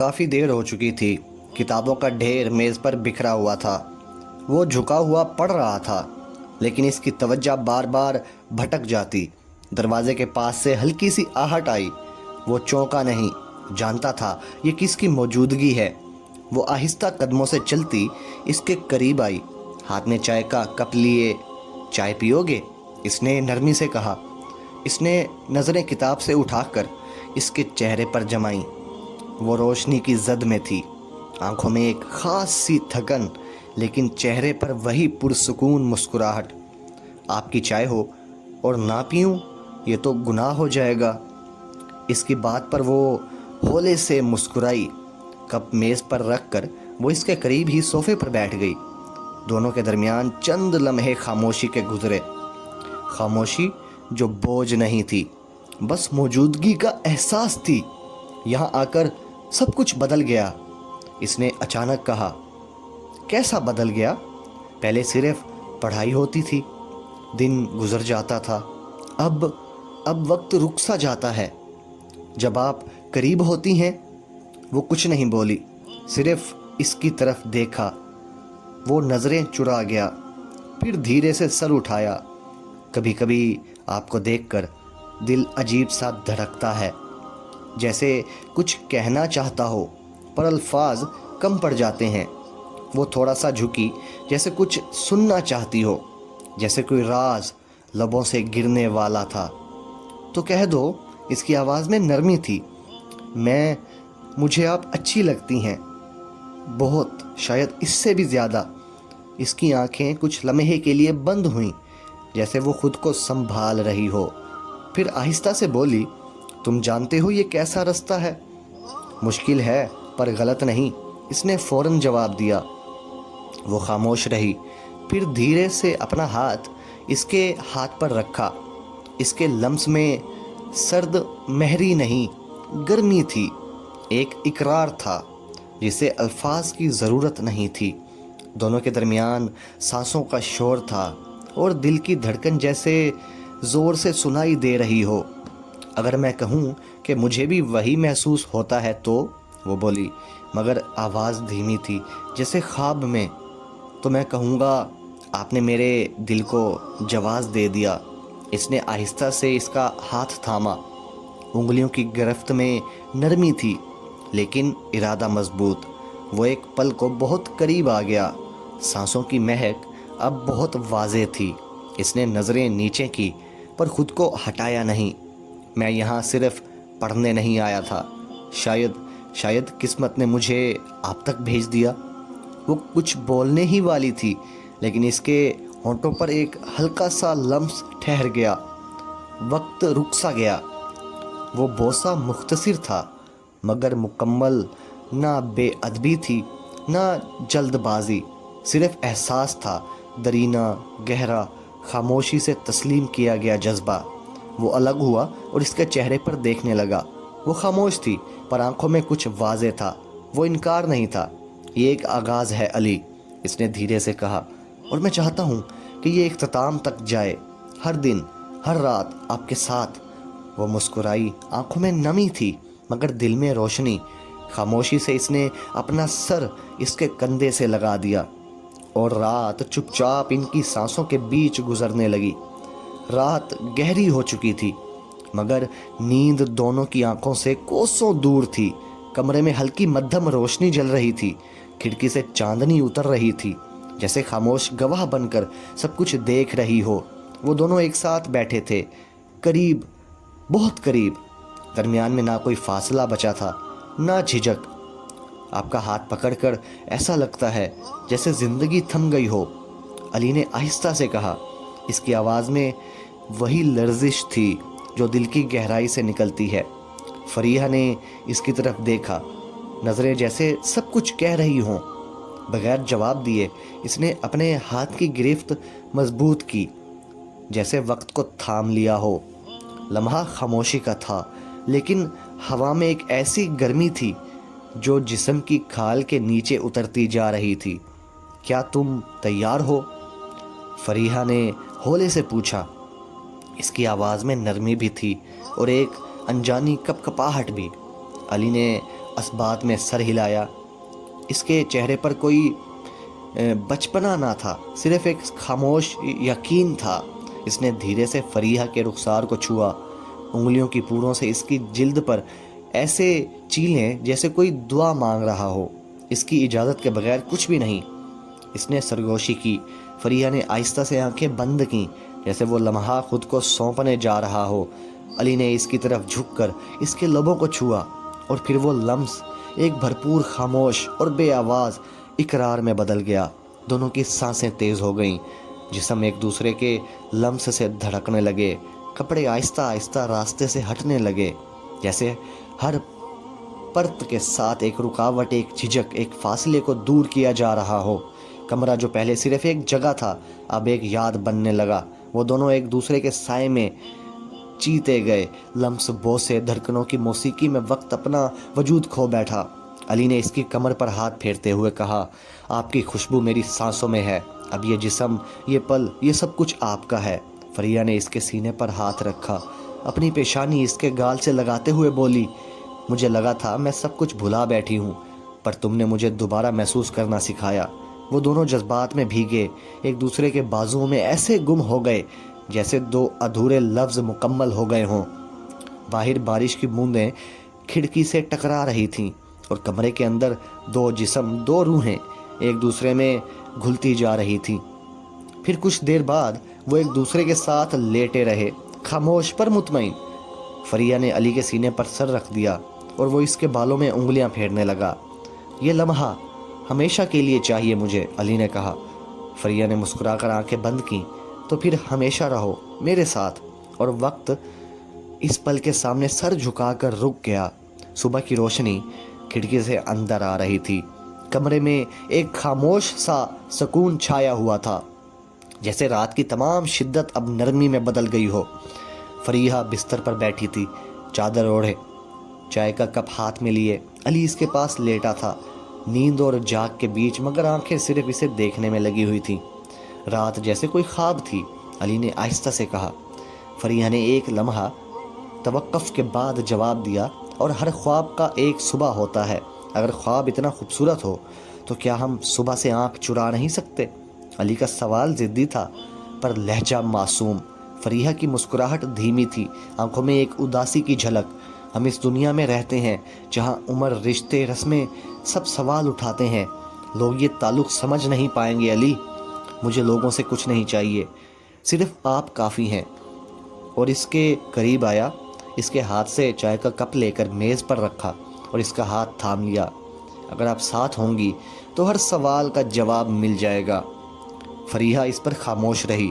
काफ़ी देर हो चुकी थी। किताबों का ढेर मेज़ पर बिखरा हुआ था। वो झुका हुआ पढ़ रहा था, लेकिन इसकी तवज्जो बार बार भटक जाती। दरवाजे के पास से हल्की सी आहट आई। वो चौंका नहीं, जानता था ये किसकी मौजूदगी है। वो आहिस्ता कदमों से चलती इसके करीब आई, हाथ में चाय का कप लिए। चाय पियोगे? इसने नरमी से कहा। इसने नज़रें किताब से उठाकर इसके चेहरे पर जमाई। वो रोशनी की जद में थी, आंखों में एक ख़ास सी थकन, लेकिन चेहरे पर वही पुरसुकून मुस्कुराहट। आपकी चाय हो और ना पीऊँ, ये तो गुनाह हो जाएगा। इसकी बात पर वो हौले से मुस्कुराई। कप मेज़ पर रख कर वो इसके करीब ही सोफे पर बैठ गई। दोनों के दरमियान चंद लम्हे खामोशी के गुजरे। खामोशी जो बोझ नहीं थी, बस मौजूदगी का एहसास थी। यहाँ आकर सब कुछ बदल गया, इसने अचानक कहा। कैसा बदल गया? पहले सिर्फ पढ़ाई होती थी, दिन गुजर जाता था। अब वक्त रुक सा जाता है। जब आप करीब होती हैं। वो कुछ नहीं बोली, सिर्फ इसकी तरफ देखा। वो नज़रें चुरा गया, फिर धीरे से सर उठाया। कभी कभी आपको देखकर दिल अजीब सा धड़कता है, जैसे कुछ कहना चाहता हो पर अल्फाज कम पड़ जाते हैं। वो थोड़ा सा झुकी, जैसे कुछ सुनना चाहती हो, जैसे कोई राज लबों से गिरने वाला था। तो कह दो, इसकी आवाज़ में नरमी थी। मुझे आप अच्छी लगती हैं, बहुत, शायद इससे भी ज़्यादा। इसकी आंखें कुछ लम्हे के लिए बंद हुईं, जैसे वो खुद को संभाल रही हो। फिर आहिस्ता से बोली, तुम जानते हो ये कैसा रास्ता है? मुश्किल है पर गलत नहीं, इसने फ़ौरन जवाब दिया। वो खामोश रही, फिर धीरे से अपना हाथ इसके हाथ पर रखा। इसके लम्स में सर्द महरी नहीं, गर्मी थी, एक इकरार था जिसे अल्फाज की ज़रूरत नहीं थी। दोनों के दरमियान सांसों का शोर था और दिल की धड़कन जैसे ज़ोर से सुनाई दे रही हो। अगर मैं कहूँ कि मुझे भी वही महसूस होता है तो? वो बोली, मगर आवाज़ धीमी थी, जैसे ख्वाब में। तो मैं कहूँगा, आपने मेरे दिल को जवाब दे दिया। इसने आहिस्ता से इसका हाथ थामा। उंगलियों की गिरफ्त में नरमी थी, लेकिन इरादा मजबूत। वो एक पल को बहुत करीब आ गया। सांसों की महक अब बहुत वाज़ेह थी। इसने नज़रें नीचे की, पर खुद को हटाया नहीं। मैं यहाँ सिर्फ पढ़ने नहीं आया था। शायद किस्मत ने मुझे आप तक भेज दिया। वो कुछ बोलने ही वाली थी, लेकिन इसके होंठों पर एक हल्का सा लम्स ठहर गया। वक्त रुक सा गया। वो बोसा मुख्तसिर था, मगर मुकम्मल। ना बेअदबी थी, ना जल्दबाजी, सिर्फ एहसास था, दरीना, गहरा, खामोशी से तस्लीम किया गया जज्बा। वो अलग हुआ और इसके चेहरे पर देखने लगा। वो खामोश थी, पर आंखों में कुछ वाज़ेह था। वो इनकार नहीं था। ये एक आगाज़ है अली, इसने धीरे से कहा, और मैं चाहता हूँ कि ये इख्तिताम तक जाए। हर दिन, हर रात आपके साथ। वो मुस्कुराई, आंखों में नमी थी, मगर दिल में रोशनी। खामोशी से इसने अपना सर इसके कंधे से लगा दिया, और रात चुपचाप इनकी सांसों के बीच गुजरने लगी। रात गहरी हो चुकी थी, मगर नींद दोनों की आंखों से कोसों दूर थी। कमरे में हल्की मध्यम रोशनी जल रही थी, खिड़की से चांदनी उतर रही थी, जैसे खामोश गवाह बनकर सब कुछ देख रही हो। वो दोनों एक साथ बैठे थे, करीब, बहुत करीब। दरमियान में ना कोई फासला बचा था, ना झिझक। आपका हाथ पकड़कर ऐसा लगता है जैसे ज़िंदगी थम गई हो, अली ने आहिस्ता से कहा। इसकी आवाज़ में वही लर्जिश थी जो दिल की गहराई से निकलती है। फरीहा ने इसकी तरफ देखा, नज़रें जैसे सब कुछ कह रही हों। बगैर जवाब दिए इसने अपने हाथ की गिरफ्त मजबूत की, जैसे वक्त को थाम लिया हो। लम्हा खामोशी का था, लेकिन हवा में एक ऐसी गर्मी थी जो जिस्म की खाल के नीचे उतरती जा रही थी। क्या तुम तैयार हो? फरीहा ने हौले से पूछा। इसकी आवाज़ में नरमी भी थी और एक अनजानी कपकपाहट भी। अली ने اسبات میں سر ہلایا۔ اس کے چہرے پر کوئی بچپنا نہ تھا، صرف ایک خاموش یقین تھا۔ اس نے دھیرے سے فریحہ کے رخسار کو چھوا، انگلیوں کی پوروں سے اس کی جلد پر ایسے چیلیں جیسے کوئی دعا مانگ رہا ہو۔ اس کی اجازت کے بغیر کچھ بھی نہیں۔ اس نے سرگوشی کی۔ فریحہ نے آہستہ سے آنکھیں بند کیں، جیسے وہ لمحہ خود کو سونپنے جا رہا ہو۔ علی نے اس کی طرف جھک کر اس کے لبوں کو چھوا، اور پھر وہ لمس ایک بھرپور خاموش اور بے آواز اقرار میں بدل گیا۔ دونوں کی سانسیں تیز ہو گئیں، جسم ایک دوسرے کے لمس سے دھڑکنے لگے، کپڑے آہستہ آہستہ راستے سے ہٹنے لگے، جیسے ہر پرت کے ساتھ ایک رکاوٹ، ایک جھجک، ایک فاصلے کو دور کیا جا رہا ہو۔ کمرہ جو پہلے صرف ایک جگہ تھا، اب ایک یاد بننے لگا۔ وہ دونوں ایک دوسرے کے سائے میں چیتے گئے، لمس، بوسے، دھڑکنوں کی موسیقی میں وقت اپنا وجود کھو بیٹھا۔ علی نے اس کی کمر پر ہاتھ پھیرتے ہوئے کہا، آپ کی خوشبو میری سانسوں میں ہے، اب یہ جسم، یہ پل، یہ سب کچھ آپ کا ہے۔ فریحہ نے اس کے سینے پر ہاتھ رکھا، اپنی پیشانی اس کے گال سے لگاتے ہوئے بولی، مجھے لگا تھا میں سب کچھ بھلا بیٹھی ہوں، پر تم نے مجھے دوبارہ محسوس کرنا سکھایا۔ وہ دونوں جذبات میں بھیگے، ایک دوسرے کے بازوؤں میں ایسے گم ہو گئے جیسے دو ادھورے لفظ مکمل ہو گئے ہوں۔ باہر بارش کی بوندیں کھڑکی سے ٹکرا رہی تھیں، اور کمرے کے اندر دو جسم، دو روحیں ایک دوسرے میں گھلتی جا رہی تھیں۔ پھر کچھ دیر بعد وہ ایک دوسرے کے ساتھ لیٹے رہے، خاموش پر مطمئن۔ فریحہ نے علی کے سینے پر سر رکھ دیا، اور وہ اس کے بالوں میں انگلیاں پھیرنے لگا۔ یہ لمحہ ہمیشہ کے لیے چاہیے مجھے، علی نے کہا۔ فریحہ نے مسکرا کر آنکھیں بند کیں، تو پھر ہمیشہ رہو میرے ساتھ۔ اور وقت اس پل کے سامنے سر جھکا کر رک گیا۔ صبح کی روشنی کھڑکی سے اندر آ رہی تھی۔ کمرے میں ایک خاموش سا سکون چھایا ہوا تھا، جیسے رات کی تمام شدت اب نرمی میں بدل گئی ہو۔ فریحہ بستر پر بیٹھی تھی، چادر اوڑھے، چائے کا کپ ہاتھ میں لیے۔ علی اس کے پاس لیٹا تھا، نیند اور جاگ کے بیچ، مگر آنکھیں صرف اسے دیکھنے میں لگی ہوئی تھیں۔ رات جیسے کوئی خواب تھی۔ علی نے آہستہ سے کہا۔ فریحہ نے ایک لمحہ توقف کے بعد جواب دیا، اور ہر خواب کا ایک صبح ہوتا ہے۔ اگر خواب اتنا خوبصورت ہو تو کیا ہم صبح سے آنکھ چرا نہیں سکتے؟ علی کا سوال ضدی تھا، پر لہجہ معصوم۔ فریحہ کی مسکراہٹ دھیمی تھی، آنکھوں میں ایک اداسی کی جھلک۔ ہم اس دنیا میں رہتے ہیں جہاں عمر، رشتے، رسمیں سب سوال اٹھاتے ہیں۔ لوگ یہ تعلق سمجھ نہیں پائیں گے علی۔ مجھے لوگوں سے کچھ نہیں چاہیے، صرف آپ کافی ہیں۔ اور اس کے قریب آیا، اس کے ہاتھ سے چائے کا کپ لے کر میز پر رکھا، اور اس کا ہاتھ تھام لیا۔ اگر آپ ساتھ ہوں گی تو ہر سوال کا جواب مل جائے گا۔ فریحہ اس پر خاموش رہی۔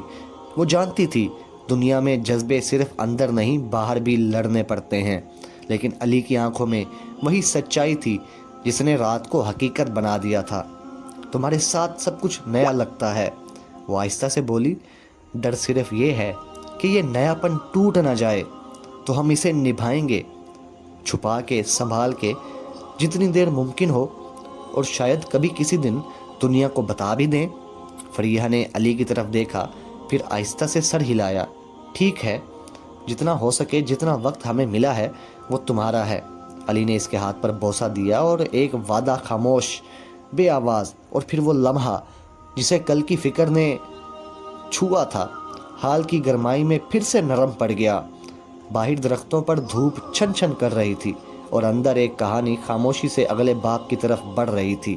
وہ جانتی تھی دنیا میں جذبے صرف اندر نہیں، باہر بھی لڑنے پڑتے ہیں، لیکن علی کی آنکھوں میں وہی سچائی تھی جس نے رات کو حقیقت بنا دیا تھا۔ تمہارے ساتھ سب کچھ نیا لگتا ہے، وہ آہستہ سے بولی۔ ڈر صرف یہ ہے کہ یہ نیا پن ٹوٹ نہ جائے، تو ہم اسے نبھائیں گے، چھپا کے، سنبھال کے، جتنی دیر ممکن ہو، اور شاید کبھی کسی دن دنیا کو بتا بھی دیں۔ فریحہ نے علی کی طرف دیکھا، پھر آہستہ سے سر ہلایا۔ ٹھیک ہے، جتنا ہو سکے، جتنا وقت ہمیں ملا ہے وہ تمہارا ہے۔ علی نے اس کے ہاتھ پر بوسہ دیا، اور ایک وعدہ خاموش، بے آواز، اور پھر وہ لمحہ جسے کل کی فکر نے چھوا تھا، حال کی گرمائی میں پھر سے نرم پڑ گیا۔ باہر درختوں پر دھوپ چھن چھن کر رہی تھی، اور اندر ایک کہانی خاموشی سے اگلے باب کی طرف بڑھ رہی تھی۔